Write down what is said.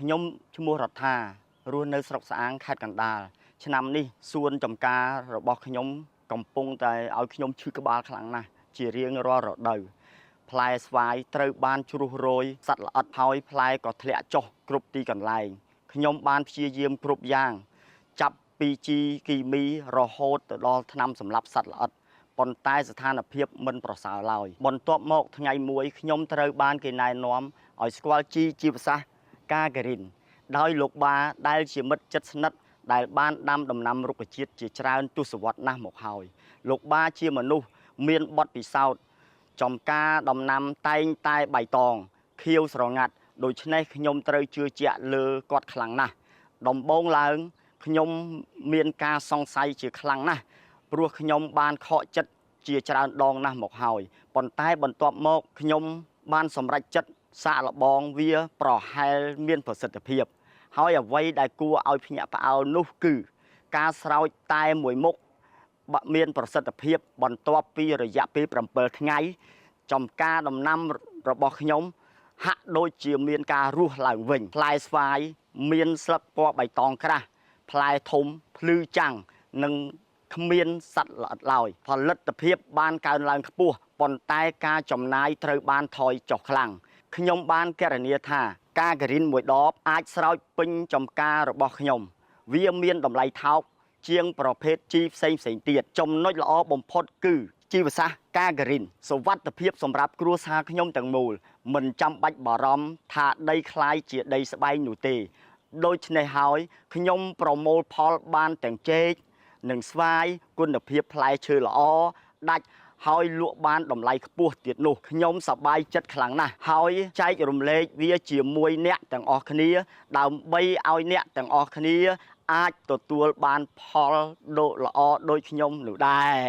ខ្ញុំឈ្មោះរដ្ឋារស់នៅស្រុកស្អាងខេត្តកណ្ដាលឆ្នាំនេះសួនចំការរបស់ខ្ញុំកំពុងតែឲ្យខ្ញុំឈឺក្បាលខ្លាំងណាស់ជារៀងរាល់រដូវផ្លែស្វាយត្រូវបានជ្រុះរោយសត្វល្អិតហើយផ្លែក៏ធ្លាក់ចុះគ្រប់ទីកន្លែងខ្ញុំបានព្យាយាមគ្រប់យ៉ាងចាប់ពីជីគីមីរហូតទៅដល់ថ្នាំសម្លាប់សត្វល្អិតប៉ុន្តែស្ថានភាពមិនប្រសើរឡើយបន្ទាប់មកថ្ងៃមួយខ្ញុំត្រូវបានគេណែនាំឲ្យស្គាល់ជីជីវសាស្ត្រកាហ្គរីនដោយលោកបាដែលជាមិត្តជិតស្និទ្ធដែលបានដាំដំណាំរុក្ខជាតិជាច្រើនទសវត្សរ៍ណាស់មកហើយលោកបាជាមនុស្សមានបទពិសោធន៍ចំការដំណាំតែងតែបៃតងខៀវស្រងាត់ដូច្នេះខ្ញុំត្រូវជឿជាក់លើគាត់ខ្លាំងណាស់ដំបូងឡើងខ្ញុំមានការសង្ស័យជាខ្លាំងណាស់ព្រោះខ្ញុំបានខកចិត្តជាច្រើនដងណាស់មកហើយប៉ុន្តែបន្ទាប់មកខ្ញុំបានសម្រេចចិត្តសាកល្បងវាប្រហែលមានប្រសិទ្ធភាពហើយអ្វីដែលគួរឲ្យភ្ញាក់ផ្អើលនោះគឺការស្រោចតែមួយមុខមានប្រសិទ្ធភាពបន្ទាប់ពីរយៈពេល7ថ្ងៃចំការដំណាំរបស់ខ្ញុំហាក់ដូចជាមានការរស់ឡើងវិញផ្លែស្វាយមានស្លឹកពណ៌បៃតងក្រាស់ផ្លែធំភ្លឺចាំងនិងគ្មានសត្វល្អិតឡើយផលិតភាពបានកើនឡើងខ្ពស់ប៉ុន្តែការចំណាយត្រូវបានថយចុះខ្លាំងខ្ញុំបានគណនាថាកាហ្គរីនមួយដបអាចស្រោចពេញចំការរបស់ខ្ញុំវាមានតម្លៃថោកជាងប្រភេទជីផ្សេងទៀតចំណុចល្អបំផុតគឺជីវសាស្ត្រកាហ្គរីនសុវត្ថិភាពសម្រាប់គ្រួសារខ្ញុំទាំងមូលមិនចាំបាច់បារម្ភថាដីខ្លាយជាដីស្បែងនោះទេដូច្នេះហើយខ្ញុំប្រមូលផលបានទាំងចេកនិងស្វាយគុណភាពផ្លែឈើល្អដាច់ហើយលក់បានតម្លៃខ្ពស់ទៀតនោះខ្ញុំសប្បាយចិត្តខ្លាំងណាស់ហើយចែករំលែកវាជាមួយអ្នកទាំងអស់គ្នាដើម្បីឲ្យអ្នកទាំងអស់គ្នាអាចទទួលបានផលល្អដូចខ្ញុំនោះដែរ